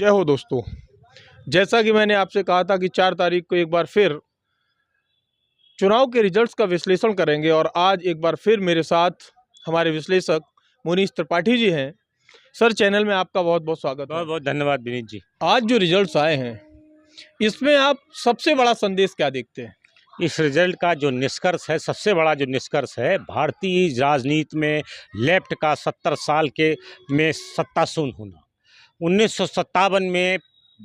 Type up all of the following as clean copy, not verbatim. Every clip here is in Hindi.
जय हो दोस्तों। जैसा कि मैंने आपसे कहा था कि 4 तारीख को एक बार फिर चुनाव के रिजल्ट्स का विश्लेषण करेंगे और आज एक बार फिर मेरे साथ हमारे विश्लेषक मुनीश त्रिपाठी जी हैं। सर, चैनल में आपका बहुत बहुत स्वागत है। बहुत बहुत धन्यवाद विनीत जी। आज जो रिजल्ट्स आए हैं इसमें आप सबसे बड़ा संदेश क्या देखते हैं? इस रिजल्ट का जो निष्कर्ष है, सबसे बड़ा जो निष्कर्ष है, भारतीय राजनीति में लेफ्ट का 70 साल के में सत्ता शून्य होना। 1957 में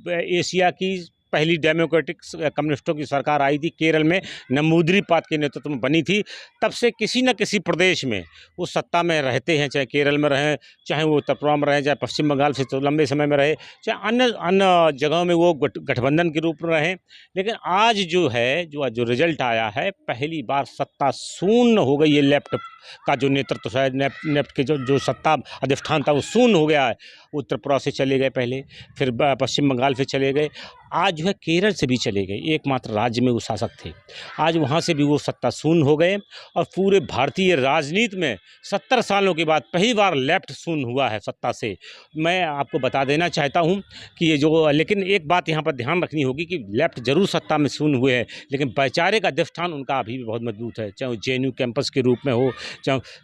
एशिया की पहली डेमोक्रेटिक कम्युनिस्टों की सरकार आई थी, केरल में नंबूदिरीपाद के नेतृत्व में बनी थी। तब से किसी न किसी प्रदेश में वो सत्ता में रहते हैं, चाहे केरल में रहें, चाहे वो त्रिपुरा में रहें, चाहे पश्चिम बंगाल से तो लंबे समय में रहे, चाहे अन्य अन्य जगहों में वो गठबंधन के रूप में रहें। लेकिन आज जो है, जो रिजल्ट आया है, पहली बार सत्ता शून्य हो गई है। लेफ्ट का जो नेतृत्व शायद लेफ्ट के जो सत्ता अधिष्ठान था वो शून्य हो गया है। वो त्रिपुरा से चले गए पहले, फिर पश्चिम बंगाल से चले गए, आज जो है केरल से भी चले गए। एकमात्र राज्य में वो शासक थे, आज वहाँ से भी वो सत्ता शून्य हो गए। और पूरे भारतीय राजनीति में 70 सालों के बाद पहली बार लेफ्ट शून्य हुआ है सत्ता से। मैं आपको बता देना चाहता हूँ कि ये जो, लेकिन एक बात यहाँ पर ध्यान रखनी होगी कि लेफ्ट जरूर सत्ता में शून्य हुए हैं, लेकिन वैचारिक अधिष्ठान उनका अभी भी बहुत मजबूत है। चाहे वो JNU कैंपस के रूप में हो,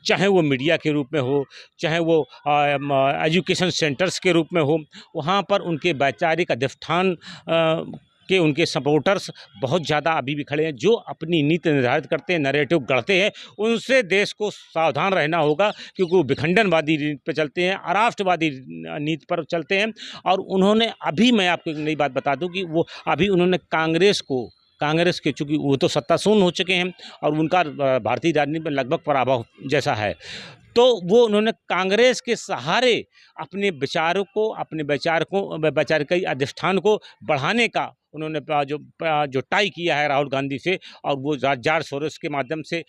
चाहे वो मीडिया के रूप में हो, चाहे वो एजुकेशन सेंटर्स के रूप में हो, वहाँ पर उनके वैचारिक अधिष्ठान के उनके सपोर्टर्स बहुत ज़्यादा अभी भी खड़े हैं, जो अपनी नीति निर्धारित करते हैं, नैरेटिव गढ़ते हैं। उनसे देश को सावधान रहना होगा, क्योंकि वो विखंडनवादी नीति पर चलते हैं, अराष्ट्रवादी नीति पर चलते हैं। और उन्होंने अभी, मैं आपको एक नई बात बता दूं कि वो अभी उन्होंने कांग्रेस के, चूँकि वो तो सत्ता शून्य हो चुके हैं और उनका भारतीय राजनीति में लगभग पराभव जैसा है, तो वो उन्होंने कांग्रेस के सहारे अपने वैचारिक अधिष्ठान को बढ़ाने का उन्होंने जो टाई किया है राहुल गांधी से, और वो जॉर्ज सोरोस के माध्यम से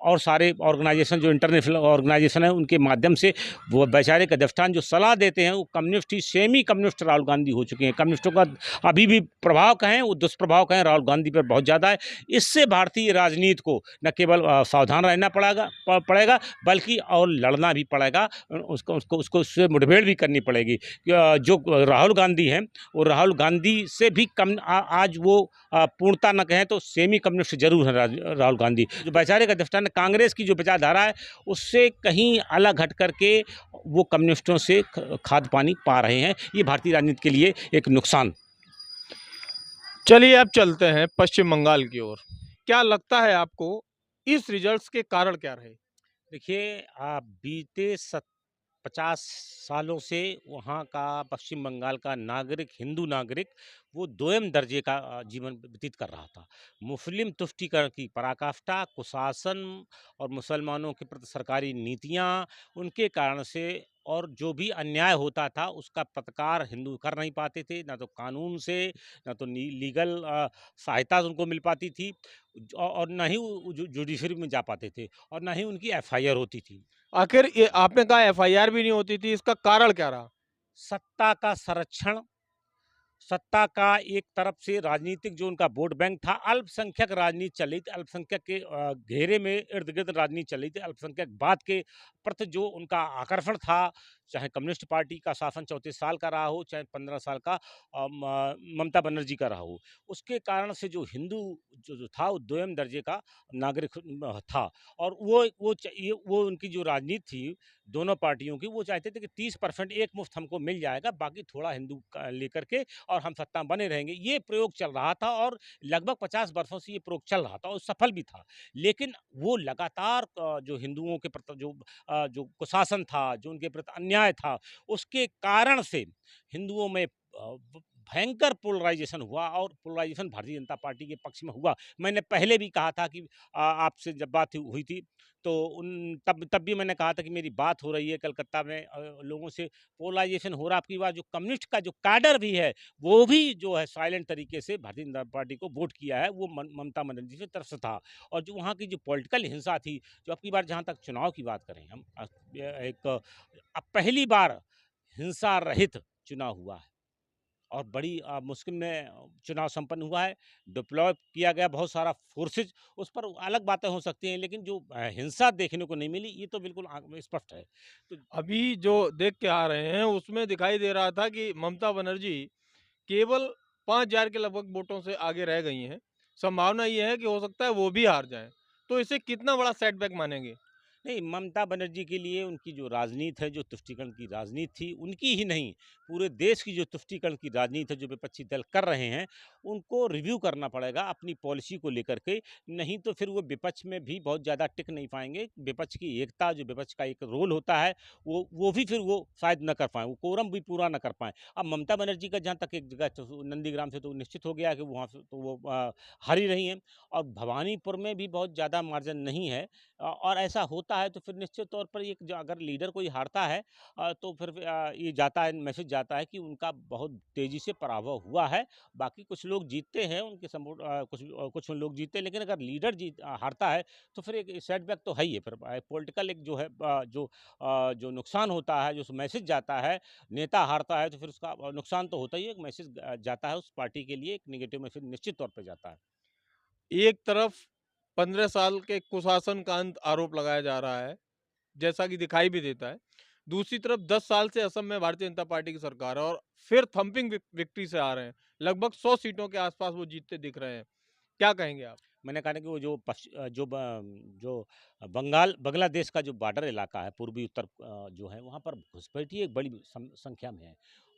और सारे ऑर्गेनाइजेशन, जो इंटरनेशनल ऑर्गेनाइजेशन है, उनके माध्यम से वो वैचारिक अधिष्ठान जो सलाह देते हैं, वो कम्युनिस्ट ही, सेमी कम्युनिस्ट राहुल गांधी हो चुके हैं। कम्युनिस्टों का अभी भी प्रभाव कहें, वो दुष्प्रभाव कहें, राहुल गांधी पर बहुत ज़्यादा है। इससे भारतीय राजनीति को न केवल सावधान रहना पड़ेगा बल्कि और लड़ना भी पड़ेगा। उसको उससे मुठभेड़ भी करनी पड़ेगी। जो राहुल गांधी हैं, वो राहुल गांधी से भी कम आज वो पूर्णता न कहें तो सेमी कम्युनिस्ट जरूर है राहुल गांधी। जो वैचारिक अधिष्ठान कांग्रेस की जो विचारधारा है, उससे कहीं अलग हट करके वो कम्युनिस्टों से खाद पानी पा रहे हैं। ये भारतीय राजनीति के लिए एक नुकसान। चलिए अब चलते हैं पश्चिम बंगाल की ओर। क्या लगता है आपको इस रिजल्ट्स के कारण क्या रहे? देखिए, बीते 50 सालों से वहाँ का पश्चिम बंगाल का नागरिक, हिंदू नागरिक, वो दोयम दर्जे का जीवन व्यतीत कर रहा था। मुस्लिम तुष्टीकरण की पराकाष्ठा, कुशासन और मुसलमानों के प्रति सरकारी नीतियाँ, उनके कारण से, और जो भी अन्याय होता था उसका प्रतिकार हिंदू कर नहीं पाते थे। ना तो कानून से, ना तो लीगल सहायता उनको मिल पाती थी, और ना ही वो जुडिशरी में जा पाते थे, और ना ही उनकी FIR होती थी। आखिर ये आपने कहा FIR भी नहीं होती थी, इसका कारण क्या रहा? सत्ता का संरक्षण, सत्ता का एक तरफ से राजनीतिक जो उनका वोट बैंक था, अल्पसंख्यक राजनीति चल रही थी, अल्पसंख्यक के घेरे में इर्द गिर्द राजनीति चल रही थी। अल्पसंख्यकवाद के प्रति जो उनका आकर्षण था, चाहे कम्युनिस्ट पार्टी का शासन 34 साल का रहा हो, चाहे 15 साल का ममता बनर्जी का रहा हो, उसके कारण से जो हिंदू जो था, वो दोयम दर्जे का नागरिक था। और वो उनकी जो राजनीति थी दोनों पार्टियों की, वो चाहते थे कि 30% एक मुफ्त हमको मिल जाएगा, बाकी थोड़ा हिंदू लेकर के और हम सत्ता में बने रहेंगे। ये प्रयोग चल रहा था और लगभग 50 वर्षों से ये प्रयोग चल रहा था और सफल भी था। लेकिन वो लगातार जो हिंदुओं के प्रति जो कुशासन था, जो उनके प्रति अन्याय था, उसके कारण से हिंदुओं में भयंकर पोलराइजेशन हुआ, और पोलराइजेशन भारतीय जनता पार्टी के पक्ष में हुआ। मैंने पहले भी कहा था कि आपसे जब बात हुई थी, तो तब भी मैंने कहा था कि मेरी बात हो रही है कलकत्ता में लोगों से, पोलराइजेशन हो रहा। आपकी बात, जो कम्युनिस्ट का जो कैडर भी है, वो भी जो है साइलेंट तरीके से भारतीय जनता पार्टी को वोट किया है, वो ममता बनर्जी की तरफ से था। और जो वहाँ की जो पॉलिटिकल हिंसा थी, जो आपकी बार, जहाँ तक चुनाव की बात करें हम, अब पहली बार हिंसा रहित चुनाव हुआ है। और बड़ी मुश्किल में चुनाव संपन्न हुआ है। डिप्लॉय किया गया बहुत सारा फोर्सेज, उस पर अलग बातें हो सकती हैं, लेकिन जो हिंसा देखने को नहीं मिली, ये तो बिल्कुल स्पष्ट है। तो अभी जो देख के आ रहे हैं उसमें दिखाई दे रहा था कि ममता बनर्जी केवल 5,000 के लगभग वोटों से आगे रह गई हैं। संभावना ये है कि हो सकता है वो भी हार जाएं। तो इसे कितना बड़ा सेटबैक मानेंगे? नहीं, ममता बनर्जी के लिए उनकी जो राजनीति है, जो तुष्टीकरण की राजनीति थी, उनकी ही नहीं, पूरे देश की जो तुष्टीकरण की राजनीति है, जो विपक्षी दल कर रहे हैं, उनको रिव्यू करना पड़ेगा अपनी पॉलिसी को लेकर के। नहीं तो फिर वो विपक्ष में भी बहुत ज़्यादा टिक नहीं पाएँगे। विपक्ष की एकता, जो विपक्ष का एक रोल होता है, वो भी फिर वो शायद न कर पाएँ, वो कोरम भी पूरा न कर पाएँ। अब ममता बनर्जी का जहाँ तक एक जगह तो नंदीग्राम से तो निश्चित हो गया है कि वहाँ से तो वो हार ही रही हैं, और भवानीपुर में भी बहुत ज़्यादा मार्जिन नहीं है। और ऐसा होता है तो फिर निश्चित तौर पर एक जो अगर लीडर कोई हारता है, तो फिर ये जाता है, मैसेज जाता है कि उनका बहुत तेज़ी से पराभव हुआ है। बाकी कुछ लोग जीतते हैं, उनके सपोर्ट कुछ लोग जीतते हैं, लेकिन अगर लीडर हारता है तो फिर एक सेटबैक तो है ही है। फिर पॉलिटिकल एक जो है जो नुकसान होता है, जो मैसेज जाता है, नेता हारता है तो फिर उसका नुकसान तो होता ही है, एक मैसेज जाता है उस पार्टी के लिए, एक नेगेटिव मैसेज निश्चित तौर पे जाता है। एक तरफ 15 साल के कुशासन का अंत आरोप लगाया जा रहा है, जैसा कि दिखाई भी देता है। दूसरी तरफ 10 साल से असम में भारतीय जनता पार्टी की सरकार है और फिर थंपिंग विक्ट्री से आ रहे हैं। लगभग 100 सीटों के आसपास वो जीतते दिख रहे हैं। क्या कहेंगे आप? मैंने कहा ना कि वो जो बांग्लादेश का जो बॉर्डर इलाका है, पूर्वी उत्तर जो है, वहाँ पर घुसपैठी एक बड़ी संख्या में है।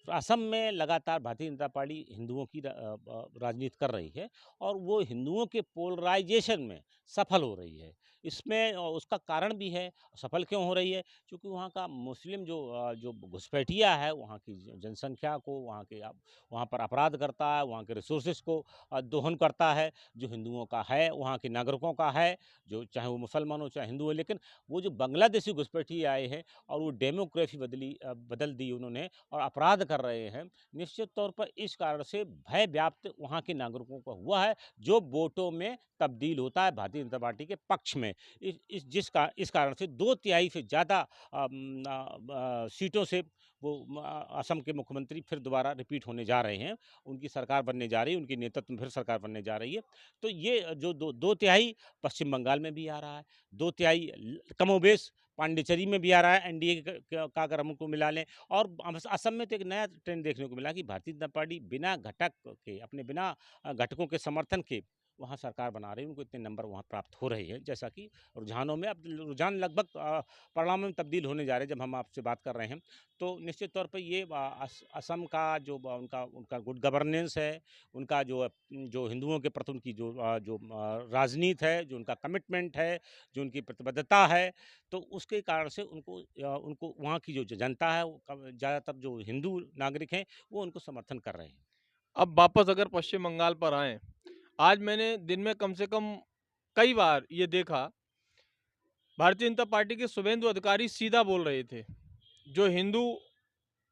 तो असम में लगातार भारतीय जनता पार्टी हिंदुओं की राजनीति कर रही है, और वो हिंदुओं के पोलराइजेशन में सफल हो रही है। इसमें उसका कारण भी है, सफल क्यों हो रही है? क्योंकि वहाँ का मुस्लिम जो घुसपैठिया है, वहाँ की जनसंख्या को, वहाँ पर अपराध करता है, वहाँ के रिसोर्सेज को दोहन करता है, जो हिंदुओं का है, वहाँ के नागरिकों का है, जो चाहे वो मुसलमान हो, चाहे हिंदू हो। लेकिन वो जो बांग्लादेशी घुसपैठी आए हैं और वो डेमोग्राफी बदल दी उन्होंने और अपराध कर रहे हैं, निश्चित तौर पर इस कारण से भय व्याप्त वहाँ के नागरिकों को हुआ है, जो वोटों में तब्दील होता है भारतीय जनता पार्टी के पक्ष में। इस कारण से 2/3 से ज़्यादा सीटों से वो असम के मुख्यमंत्री फिर दोबारा रिपीट होने जा रहे हैं। उनकी सरकार बनने जा रही है, उनके नेतृत्व में फिर सरकार बनने जा रही है। तो ये जो 2/3 पश्चिम बंगाल में भी आ रहा है, 2/3 कमोबेश पांडिचेरी में भी आ रहा है, एनडीए का अगर हम उनको मिला लें। और असम में तो एक नया ट्रेंड देखने को मिला कि भारतीय जनता पार्टी बिना घटक के, अपने बिना घटकों के समर्थन के वहाँ सरकार बना रही है। उनको इतने नंबर वहाँ प्राप्त हो रहे हैं, जैसा कि रुझानों में अब रुझान लगभग परिणामों में तब्दील होने जा रहे हैं जब हम आपसे बात कर रहे हैं। तो निश्चित तौर पर ये असम का जो उनका उनका गुड गवर्नेंस है, उनका जो हिंदुओं के प्रति उनकी राजनीति है, जो उनका कमिटमेंट है, जो उनकी प्रतिबद्धता है, तो उसके कारण से उनको वहाँ की जो जनता है, वो ज़्यादातर जो हिंदू नागरिक हैं, वो उनको समर्थन कर रहे हैं। अब वापस अगर पश्चिम बंगाल पर आएँ, आज मैंने दिन में कम से कम कई बार ये देखा, भारतीय जनता पार्टी के शुभेंदु अधिकारी सीधा बोल रहे थे, जो हिंदू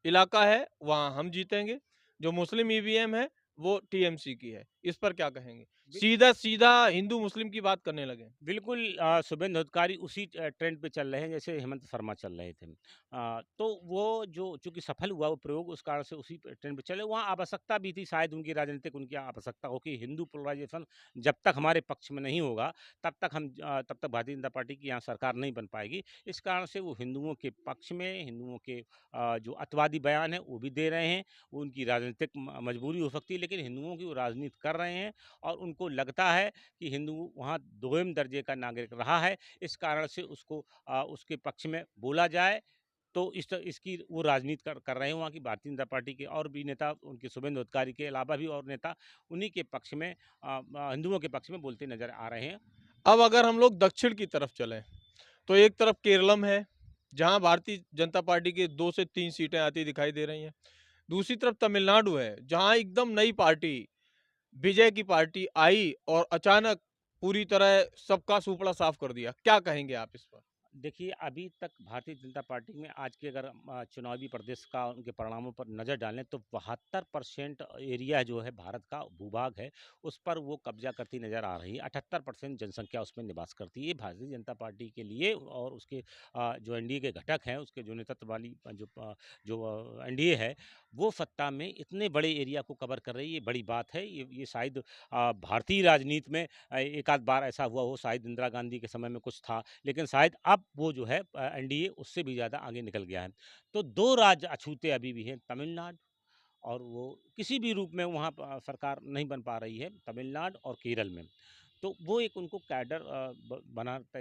इलाका है, वहाँ हम जीतेंगे, जो मुस्लिम ईवीएम है, वो टीएमसी की है। इस पर क्या कहेंगे? सीधा-सीधा हिंदू-मुस्लिम की बात करने लगे। बिल्कुल शुभेंदु अधिकारी उसी ट्रेंड पे चल रहे हैं जैसे हेमंत शर्मा चल रहे थे। तो वो जो चूँकि सफल हुआ वो प्रयोग, उस कारण से उसी ट्रेंड पे चले। वहाँ आवश्यकता भी थी शायद उनकी राजनीतिक, उनकी आवश्यकता हो कि हिंदू पोलराइजेशन जब तक हमारे पक्ष में नहीं होगा, तब तक भारतीय जनता पार्टी की यहाँ सरकार नहीं बन पाएगी। इस कारण से वो हिंदुओं के पक्ष में, हिंदुओं के जो अतवादी बयान है वो भी दे रहे हैं। वो उनकी राजनीतिक मजबूरी हो सकती है, लेकिन हिंदुओं की वो राजनीति कर रहे हैं, और उनको लगता है कि हिंदू वहाँ दोयम दर्जे का नागरिक रहा है, इस कारण से उसके पक्ष में बोला जाए। तो इसकी वो राजनीति कर रहे हैं वहाँ की भारतीय जनता पार्टी के और भी नेता, उनके शुभेंदु अधिकारी के अलावा भी और नेता उन्हीं के पक्ष में, हिंदुओं के पक्ष में बोलते नजर आ रहे हैं। अब अगर हम लोग दक्षिण की तरफ चलें, तो एक तरफ केरलम है, जहाँ भारतीय जनता पार्टी की 2 से 3 सीटें आती दिखाई दे रही हैं। दूसरी तरफ तमिलनाडु है, जहाँ एकदम नई पार्टी, विजय की पार्टी आई और अचानक पूरी तरह सबका सुपड़ा साफ कर दिया। क्या कहेंगे आप इस पर? देखिए, अभी तक भारतीय जनता पार्टी में आज के अगर चुनावी प्रदेश का उनके परिणामों पर नज़र डालें तो 72% एरिया जो है भारत का भूभाग है, उस पर वो कब्जा करती नज़र आ रही है। 78% जनसंख्या उसमें निवास करती है। ये भारतीय जनता पार्टी के लिए और उसके जो एनडीए के घटक हैं, उसके जो नेतृत्व वाली जो एनडीए है, वो सत्ता में इतने बड़े एरिया को कवर कर रही है, ये बड़ी बात है। ये शायद भारतीय राजनीति में एक आध बार ऐसा हुआ हो, शायद इंदिरा गांधी के समय में कुछ था, लेकिन शायद अब वो जो है एनडीए उससे भी ज़्यादा आगे निकल गया है। तो 2 राज्य अछूते अभी भी हैं, तमिलनाडु और वो किसी भी रूप में वहाँ सरकार नहीं बन पा रही है, तमिलनाडु और केरल में। तो वो एक उनको कैडर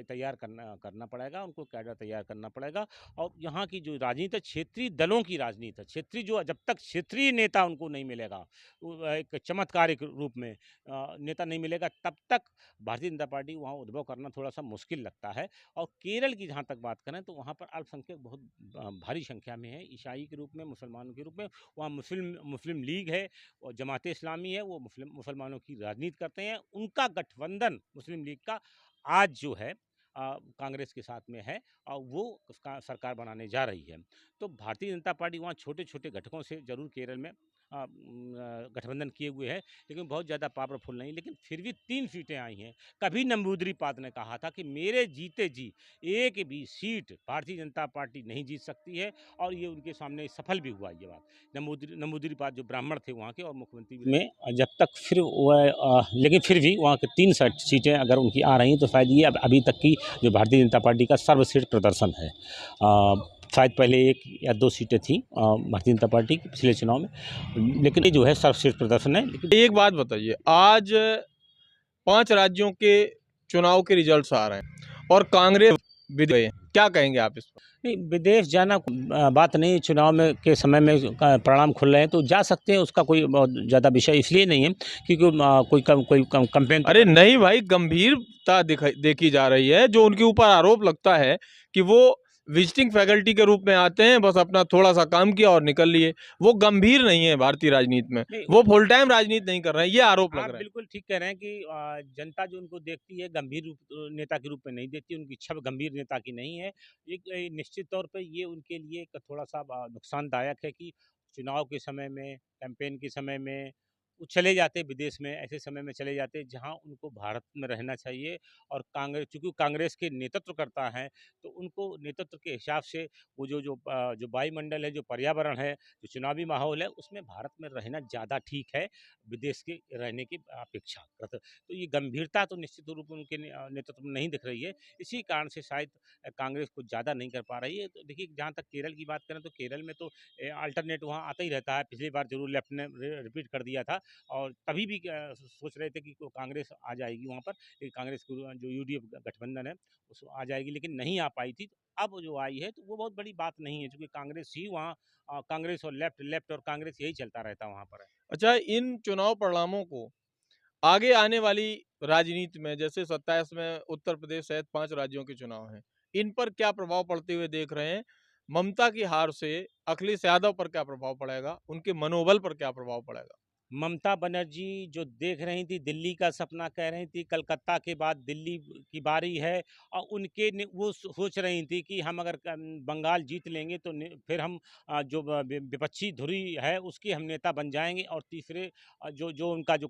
तैयार करना पड़ेगा, उनको कैडर तैयार करना पड़ेगा। और यहाँ की जो राजनीति है, क्षेत्रीय दलों की राजनीति है, क्षेत्रीय जो जब तक क्षेत्रीय नेता उनको नहीं मिलेगा, एक चमत्कारिक रूप में नेता नहीं मिलेगा, तब तक भारतीय जनता पार्टी वहाँ उद्भव करना थोड़ा सा मुश्किल लगता है। और केरल की जहाँ तक बात करें तो वहाँ पर अल्पसंख्यक बहुत भारी संख्या में है, ईसाई के रूप में, मुसलमानों के रूप में। वहाँ मुस्लिम मुस्लिम लीग है और जमात इस्लामी है, वो मुसलमानों की राजनीति करते हैं। उनका गठबंधन मुस्लिम लीग का आज जो है कांग्रेस के साथ में है और वो उसका सरकार बनाने जा रही है। तो भारतीय जनता पार्टी वहाँ छोटे-छोटे घटकों से ज़रूर केरल में गठबंधन किए हुए है, लेकिन बहुत ज़्यादा पावरफुल नहीं। लेकिन फिर भी 3 सीटें आई हैं। कभी नंबूदरी-पाद ने कहा था कि मेरे जीते जी एक भी सीट भारतीय जनता पार्टी नहीं जीत सकती है, और ये उनके सामने सफल भी हुआ ये बात। नंबूदरी-पाद जो ब्राह्मण थे वहाँ के और मुख्यमंत्री भी में जब तक फिर वह लेकिन फिर भी वहाँ के 3 सीटें अगर उनकी आ रही हैं तो शायद ये अभी तक की जो भारतीय जनता पार्टी का सर्वश्रेष्ठ प्रदर्शन है। शायद पहले 1 या 2 सीटें थी भारतीय जनता पार्टी की पिछले चुनाव में, लेकिन ये जो है सर्वश्रेष्ठ प्रदर्शन है। लेकिन एक बात बताइए, आज 5 राज्यों के चुनाव के रिजल्ट्स आ रहे हैं और कांग्रेस विजयी है। क्या कहेंगे आप इस पर? नहीं, विदेश जाना बात नहीं, चुनाव में के समय में परिणाम खुल रहे हैं तो जा सकते हैं, उसका कोई बहुत ज़्यादा विषय इसलिए नहीं है क्योंकि कोई कंपेन। अरे नहीं भाई, गंभीरता देखी जा रही है। जो उनके ऊपर आरोप लगता है कि वो विजिटिंग फैकल्टी के रूप में आते हैं, बस अपना थोड़ा सा काम किया और निकल लिए। वो गंभीर नहीं है भारतीय राजनीति में, वो फुल टाइम राजनीति नहीं कर रहे हैं, ये आरोप लग आप रहा है। बिल्कुल ठीक कह रहे हैं कि जनता जो उनको देखती है गंभीर नेता के रूप में नहीं देखती, उनकी छवि गंभीर नेता की नहीं है। एक निश्चित तौर पे ये उनके लिए एक थोड़ा सा नुकसानदायक है कि चुनाव के समय में, कैंपेन के समय में वो चले जाते विदेश में, ऐसे समय में चले जाते जहाँ उनको भारत में रहना चाहिए। और कांग्रेस, चूँकि कांग्रेस के नेतृत्व करता है, तो उनको नेतृत्व के हिसाब से वो जो वायुमंडल है, जो पर्यावरण है, जो चुनावी माहौल है, उसमें भारत में रहना ज़्यादा ठीक है, विदेश के रहने की अपेक्षा। तो ये गंभीरता तो निश्चित रूप में उनके नेतृत्व में नहीं दिख रही है। इसी कारण से शायद कांग्रेस कुछ ज़्यादा नहीं कर पा रही है। तो देखिए, जहाँ तक केरल की बात करें तो केरल में तो अल्टरनेट वहाँ आता ही रहता है। पिछली बार ज़रूर लेफ्ट ने रिपीट कर दिया था और तभी भी सोच रहे थे कि कांग्रेस आ जाएगी वहाँ पर, लेकिन कांग्रेस को जो यूडीएफ गठबंधन है उसको आ जाएगी, लेकिन नहीं आ पाई थी। तो अब जो आई है तो वो बहुत बड़ी बात नहीं है, क्योंकि कांग्रेस ही वहाँ कांग्रेस और लेफ्ट, लेफ्ट और कांग्रेस यही चलता रहता वहाँ पर है। अच्छा, इन चुनाव परिणामों को आगे आने वाली राजनीति में, जैसे 27 में उत्तर प्रदेश सहित 5 राज्यों के चुनाव हैं, इन पर क्या प्रभाव पड़ते हुए देख रहे हैं? ममता की हार से अखिलेश यादव पर क्या प्रभाव पड़ेगा? उनके मनोबल पर क्या प्रभाव पड़ेगा? ममता बनर्जी जो देख रही थी, दिल्ली का सपना कह रही थी, कलकत्ता के बाद दिल्ली की बारी है, और वो सोच रही थी कि हम अगर बंगाल जीत लेंगे तो फिर हम जो विपक्षी धुरी है उसके हम नेता बन जाएंगे, और तीसरे जो जो उनका जो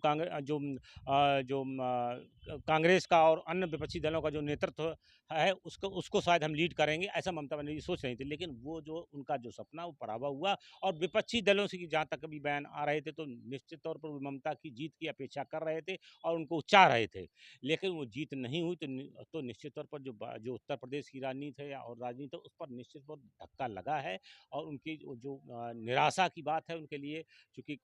कांग्रेस का और अन्य विपक्षी दलों का जो नेतृत्व है उसको शायद हम लीड करेंगे, ऐसा ममता बनर्जी सोच रही थी। लेकिन वो जो उनका जो सपना वो पराभव हुआ, और विपक्षी दलों से जहाँ तक अभी बयान आ रहे थे तो निश्चित तौर पर वो ममता की जीत की अपेक्षा कर रहे थे और उनको चाह रहे थे, लेकिन वो जीत नहीं हुई। तो निश्चित तौर पर जो उत्तर प्रदेश की राजनीति है और राजनीति है, उस पर निश्चित तौर पर धक्का लगा है। और उनकी जो निराशा की बात है उनके लिए, चूँकि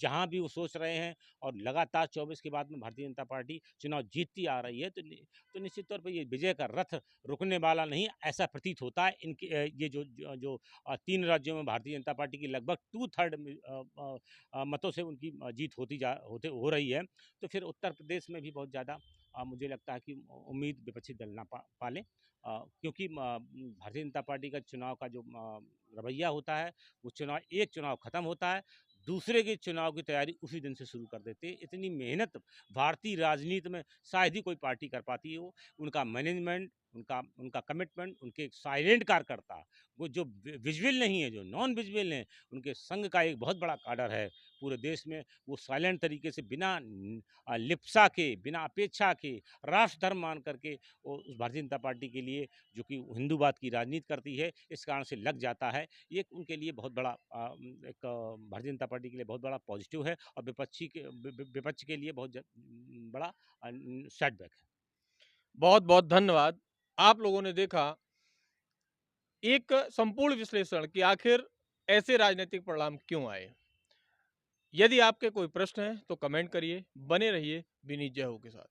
जहाँ भी वो सोच रहे हैं और लगातार 24 के बाद में भारतीय जनता पार्टी चुनाव जीतती आ रही है, तो निश्चित तौर पर ये विजय का रथ रुकने वाला नहीं, ऐसा प्रतीत होता है। इनके ये जो 3 राज्यों में भारतीय जनता पार्टी की लगभग 2/3 मतों से उनकी जीत हो रही है। तो फिर उत्तर प्रदेश में भी बहुत ज़्यादा मुझे लगता है कि उम्मीद विपक्षी दल ना पा लें, क्योंकि भारतीय जनता पार्टी का चुनाव का जो रवैया होता है, वो एक चुनाव खत्म होता है, दूसरे के चुनाव की तैयारी उसी दिन से शुरू कर देते हैं। इतनी मेहनत भारतीय राजनीति में शायद ही कोई पार्टी कर पाती है। वो उनका मैनेजमेंट उनका उनका कमिटमेंट, उनके साइलेंट कार्यकर्ता, वो जो विजुअल नहीं है, जो नॉन विजुअल हैं, उनके संघ का एक बहुत बड़ा काडर है पूरे देश में। वो साइलेंट तरीके से बिना लिप्सा के, बिना अपेक्षा के, राष्ट्र धर्म मान करके वो उस भारतीय जनता पार्टी के लिए, जो कि हिंदूवाद की राजनीति करती है, इस कारण से लग जाता है। ये उनके लिए बहुत बड़ा भारतीय जनता पार्टी के लिए बहुत बड़ा पॉजिटिव है, और विपक्ष के लिए बहुत बड़ा सेटबैक है। बहुत बहुत धन्यवाद। आप लोगों ने देखा एक संपूर्ण विश्लेषण कि आखिर ऐसे राजनीतिक परिणाम क्यों आए। यदि आपके कोई प्रश्न हैं तो कमेंट करिए। बने रहिए विनीत जय हो के साथ।